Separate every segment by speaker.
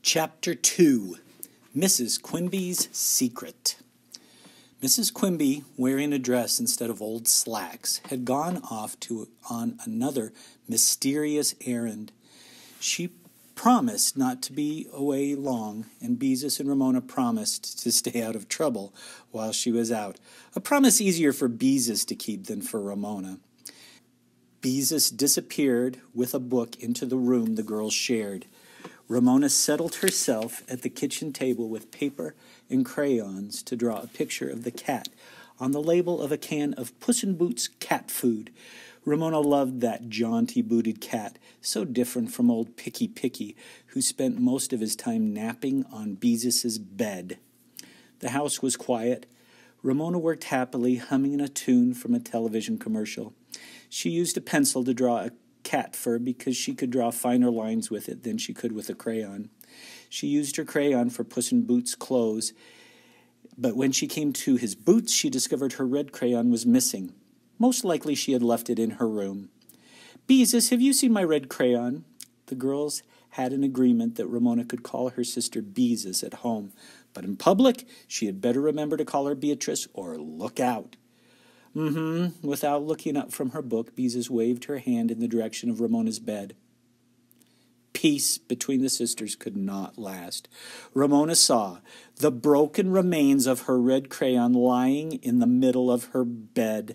Speaker 1: Chapter 2, Mrs. Quimby's Secret. Mrs. Quimby, wearing a dress instead of old slacks, had gone off on another mysterious errand. She promised not to be away long, and Beezus and Ramona promised to stay out of trouble while she was out. A promise easier for Beezus to keep than for Ramona. Beezus disappeared with a book into the room the girls shared. Ramona settled herself at the kitchen table with paper and crayons to draw a picture of the cat on the label of a can of Puss in Boots cat food. Ramona loved that jaunty-booted cat, so different from old Picky Picky, who spent most of his time napping on Beezus's bed. The house was quiet. Ramona worked happily, humming a tune from a television commercial. She used a pencil to draw a cat fur because she could draw finer lines with it than she could with a crayon. She used her crayon for Puss in Boots' clothes, but when she came to his boots, she discovered her red crayon was missing. Most likely she had left it in her room. "Beezus, have you seen my red crayon?" The girls had an agreement that Ramona could call her sister Beezus at home, but in public she had better remember to call her Beatrice or look out. Without looking up from her book, Beezus waved her hand in the direction of Ramona's bed. Peace between the sisters could not last. Ramona saw the broken remains of her red crayon lying in the middle of her bed.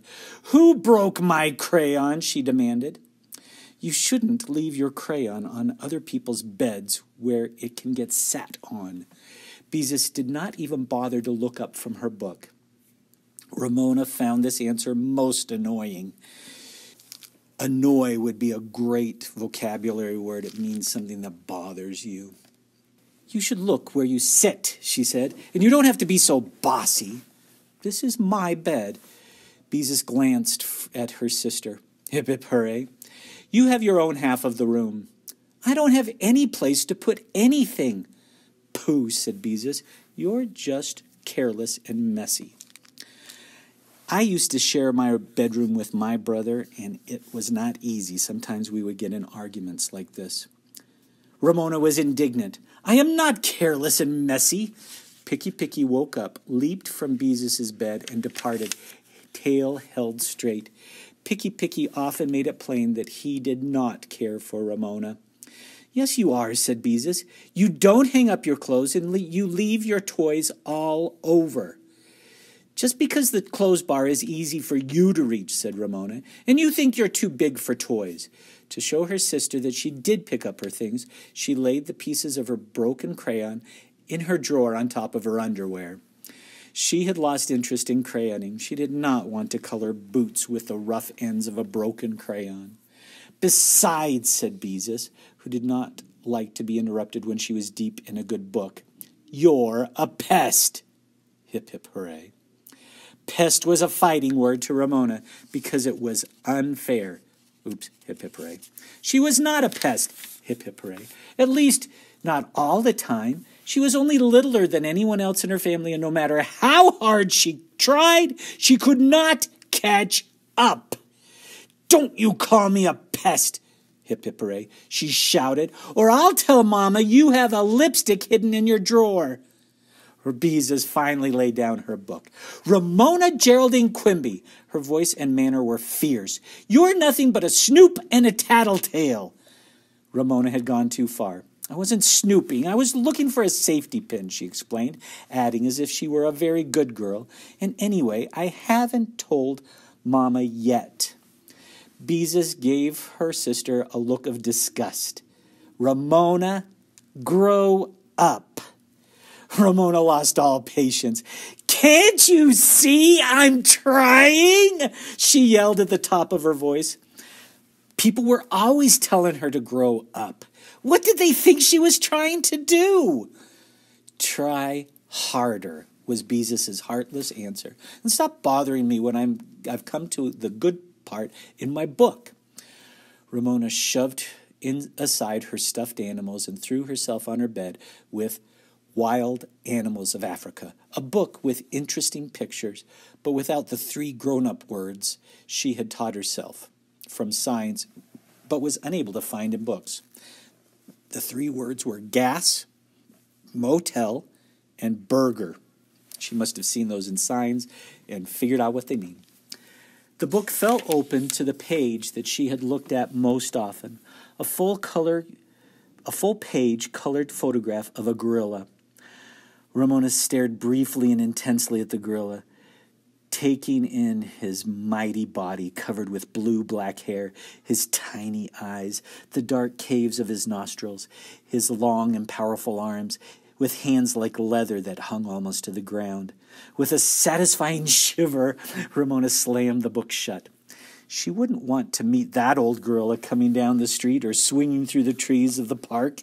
Speaker 1: "Who broke my crayon?" she demanded. "You shouldn't leave your crayon on other people's beds where it can get sat on." Beezus did not even bother to look up from her book. Ramona found this answer most annoying. Annoy would be a great vocabulary word. It means something that bothers you. "You should look where you sit," she said, "and you don't have to be so bossy. This is my bed." Beezus glanced at her sister. "Hip, hip, hooray. You have your own half of the room." "I don't have any place to put anything." "Pooh," said Beezus. "You're just careless and messy." "I used to share my bedroom with my brother, and it was not easy. Sometimes we would get in arguments like this." Ramona was indignant. "I am not careless and messy." Picky Picky woke up, leaped from Beezus's bed, and departed, tail held straight. Picky Picky often made it plain that he did not care for Ramona. "Yes, you are," said Beezus. "You don't hang up your clothes, and you leave your toys all over." "Just because the clothes bar is easy for you to reach," said Ramona, "and you think you're too big for toys." To show her sister that she did pick up her things, she laid the pieces of her broken crayon in her drawer on top of her underwear. She had lost interest in crayoning. She did not want to color boots with the rough ends of a broken crayon. "Besides," said Beezus, who did not like to be interrupted when she was deep in a good book, "you're a pest." Hip, hip, hooray. Pest was a fighting word to Ramona because it was unfair. Oops, hip, hip, hooray. She was not a pest. Hip, hip, hooray. At least, not all the time. She was only littler than anyone else in her family, and no matter how hard she tried, she could not catch up. "Don't you call me a pest," hip, hip, hooray, she shouted, "or I'll tell Mama you have a lipstick hidden in your drawer." Beezus finally laid down her book. "Ramona Geraldine Quimby." Her voice and manner were fierce. "You're nothing but a snoop and a tattletale." Ramona had gone too far. "I wasn't snooping. I was looking for a safety pin," she explained, adding as if she were a very good girl. "And anyway, I haven't told Mama yet." Beezus gave her sister a look of disgust. "Ramona, grow up." Ramona lost all patience. "Can't you see I'm trying?" she yelled at the top of her voice. People were always telling her to grow up. What did they think she was trying to do? "Try harder," was Beezus's heartless answer. "And stop bothering me when I've come to the good part in my book." Ramona shoved aside her stuffed animals and threw herself on her bed with Wild Animals of Africa, a book with interesting pictures, but without the 3 grown-up words she had taught herself from signs, but was unable to find in books. The 3 words were gas, motel, and burger. She must have seen those in signs and figured out what they mean. The book fell open to the page that she had looked at most often, a full-page colored photograph of a gorilla. Ramona stared briefly and intensely at the gorilla, taking in his mighty body covered with blue-black hair, his tiny eyes, the dark caves of his nostrils, his long and powerful arms, with hands like leather that hung almost to the ground. With a satisfying shiver, Ramona slammed the book shut. She wouldn't want to meet that old gorilla coming down the street or swinging through the trees of the park.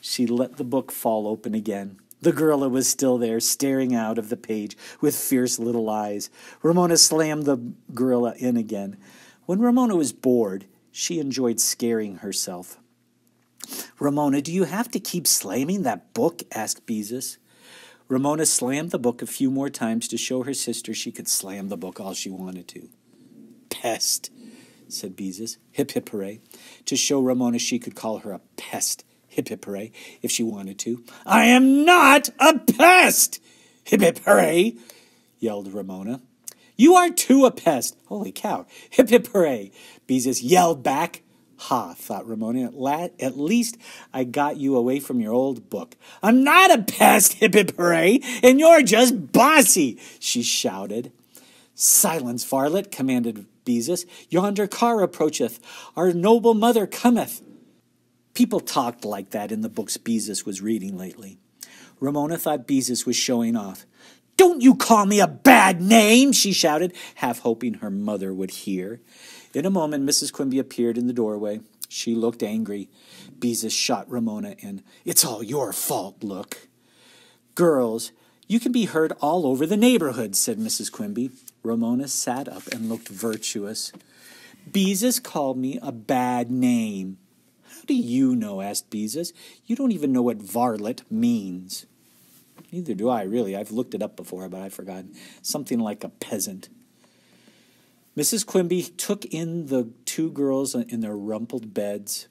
Speaker 1: She let the book fall open again. The gorilla was still there, staring out of the page with fierce little eyes. Ramona slammed the gorilla in again. When Ramona was bored, she enjoyed scaring herself. "Ramona, do you have to keep slamming that book?" asked Beezus. Ramona slammed the book a few more times to show her sister she could slam the book all she wanted to. "Pest," said Beezus. "Hip, hip, hooray," to show Ramona she could call her a pest. Hip, hip, hooray, if she wanted to. "I am not a pest!" Hip, hip, hooray, yelled Ramona. "You are too a pest." Holy cow. Hip, hip, hooray, Beezus yelled back. "Ha," thought Ramona, "at least I got you away from your old book." "I'm not a pest, hip, hip, hooray, and you're just bossy," she shouted. "Silence, varlet," commanded Beezus. "Yonder car approacheth. Our noble mother cometh." People talked like that in the books Beezus was reading lately. Ramona thought Beezus was showing off. "Don't you call me a bad name," she shouted, half hoping her mother would hear. In a moment, Mrs. Quimby appeared in the doorway. She looked angry. Beezus shot Ramona an "It's all your fault" look. "Girls, you can be heard all over the neighborhood," said Mrs. Quimby. Ramona sat up and looked virtuous. "Beezus called me a bad name." "How do you know?" asked Beezus. "You don't even know what varlet means." "Neither do I, really. I've looked it up before, but I've forgotten. Something like a peasant." Mrs. Quimby took in the two girls in their rumpled beds.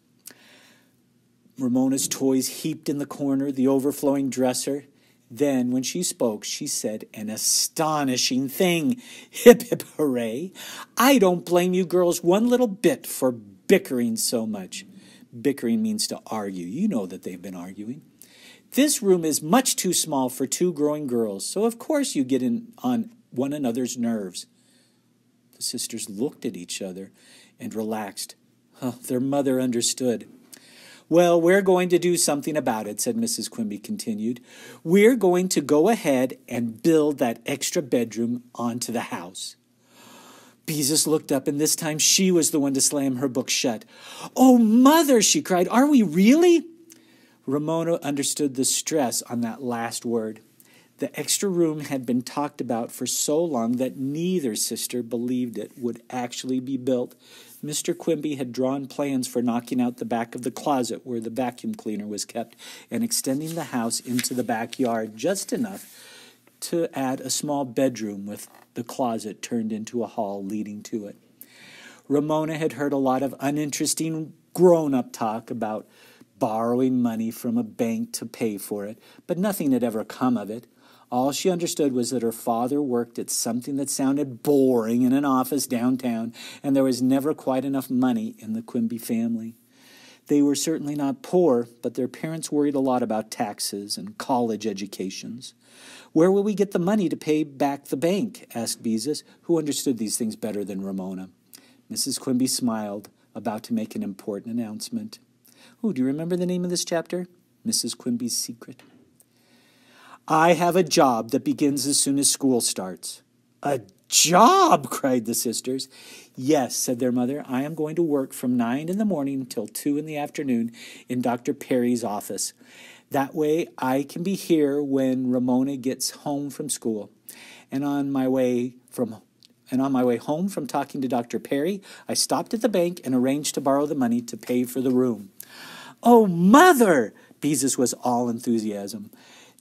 Speaker 1: Ramona's toys heaped in the corner, the overflowing dresser. Then, when she spoke, she said an astonishing thing. "Hip, hip, hooray. I don't blame you girls one little bit for bickering so much." Bickering means to argue. You know that they've been arguing. "This room is much too small for two growing girls, so of course you get in on one another's nerves." The sisters looked at each other and relaxed. Their mother understood. "Well, we're going to do something about it," said Mrs. Quimby continued. "We're going to go ahead and build that extra bedroom onto the house." Beezus looked up, and this time she was the one to slam her book shut. "Oh, Mother," she cried, "are we really?" Ramona understood the stress on that last word. The extra room had been talked about for so long that neither sister believed it would actually be built. Mr. Quimby had drawn plans for knocking out the back of the closet where the vacuum cleaner was kept and extending the house into the backyard just enough to add a small bedroom with the closet turned into a hall leading to it. Ramona had heard a lot of uninteresting grown-up talk about borrowing money from a bank to pay for it, but nothing had ever come of it. All she understood was that her father worked at something that sounded boring in an office downtown, and there was never quite enough money in the Quimby family. They were certainly not poor, but their parents worried a lot about taxes and college educations. "Where will we get the money to pay back the bank?" asked Beezus, who understood these things better than Ramona. Mrs. Quimby smiled, about to make an important announcement. "Oh, do you remember the name of this chapter?" Mrs. Quimby's Secret. "I have a job that begins as soon as school starts." "A job!" cried the sisters. "Yes," said their mother. "I am going to work from 9 in the morning till 2 in the afternoon in Dr. Perry's office. That way I can be here when Ramona gets home from school. And on my way home from talking to Dr. Perry, I stopped at the bank and arranged to borrow the money to pay for the room." "Oh, Mother!" Beezus was all enthusiasm.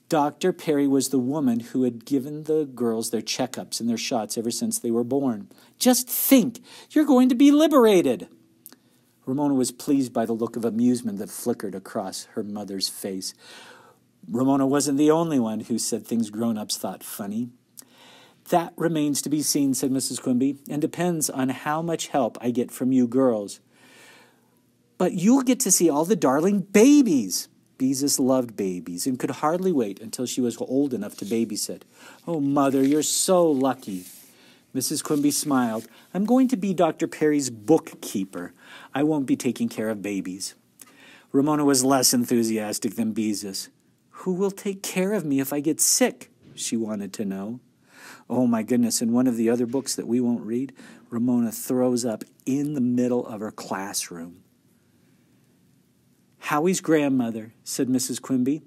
Speaker 1: Dr. Perry was the woman who had given the girls their checkups and their shots ever since they were born. "Just think, you're going to be liberated." Ramona was pleased by the look of amusement that flickered across her mother's face. Ramona wasn't the only one who said things grown-ups thought funny. That remains to be seen, said Mrs. Quimby, and depends on how much help I get from you girls. But you'll get to see all the darling babies. Beezus loved babies and could hardly wait until she was old enough to babysit. Oh, Mother, you're so lucky. Mrs. Quimby smiled. I'm going to be Dr. Perry's bookkeeper. I won't be taking care of babies. Ramona was less enthusiastic than Beezus. Who will take care of me if I get sick? She wanted to know. Oh, my goodness, in one of the other books that we won't read, Ramona throws up in the middle of her classroom. Howie's grandmother, said Mrs. Quimby.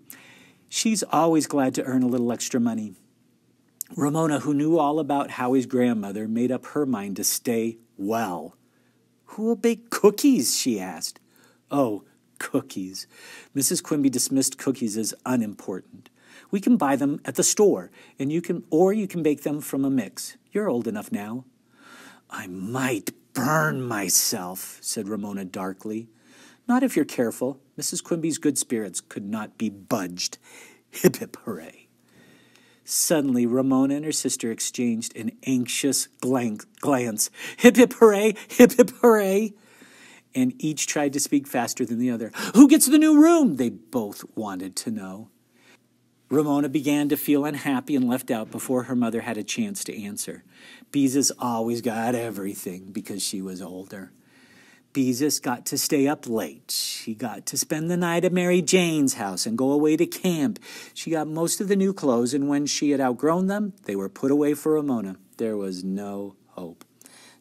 Speaker 1: She's always glad to earn a little extra money. Ramona, who knew all about Howie's grandmother, made up her mind to stay well. Who will bake cookies? She asked. Oh, cookies. Mrs. Quimby dismissed cookies as unimportant. We can buy them at the store, and you can bake them from a mix. You're old enough now. I might burn myself, said Ramona darkly. Not if you're careful. Mrs. Quimby's good spirits could not be budged. Hip, hip, hooray. Suddenly, Ramona and her sister exchanged an anxious glance. Hip, hip, hooray, hip, hip, hooray. And each tried to speak faster than the other. Who gets the new room? They both wanted to know. Ramona began to feel unhappy and left out before her mother had a chance to answer. Beezus always got everything because she was older. Beezus got to stay up late. She got to spend the night at Mary Jane's house and go away to camp. She got most of the new clothes, and when she had outgrown them, they were put away for Ramona. There was no hope.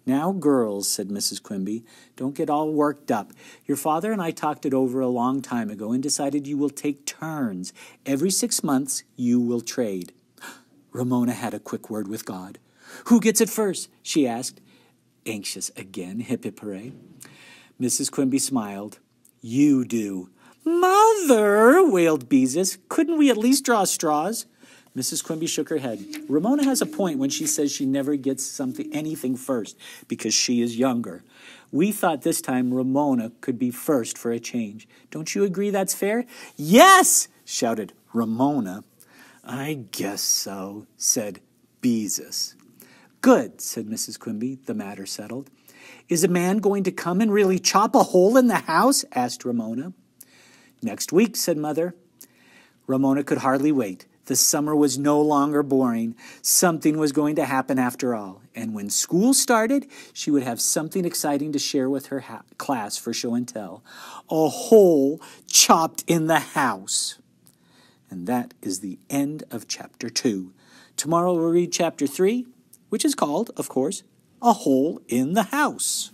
Speaker 1: Now, girls, said Mrs. Quimby, don't get all worked up. Your father and I talked it over a long time ago and decided you will take turns. Every 6 months, you will trade. Ramona had a quick word with God. Who gets it first? She asked. Anxious again, hip, hip, hooray. Mrs. Quimby smiled. You do. Mother, wailed Beezus, couldn't we at least draw straws? Mrs. Quimby shook her head. Ramona has a point when she says she never gets anything first because she is younger. We thought this time Ramona could be first for a change. Don't you agree that's fair? Yes, shouted Ramona. I guess so, said Beezus. Good, said Mrs. Quimby, the matter settled. Is a man going to come and really chop a hole in the house? Asked Ramona. Next week, said Mother. Ramona could hardly wait. The summer was no longer boring. Something was going to happen after all. And when school started, she would have something exciting to share with her class for show and tell. A hole chopped in the house. And that is the end of Chapter 2. Tomorrow we'll read Chapter 3, which is called, of course, A Hole in the House.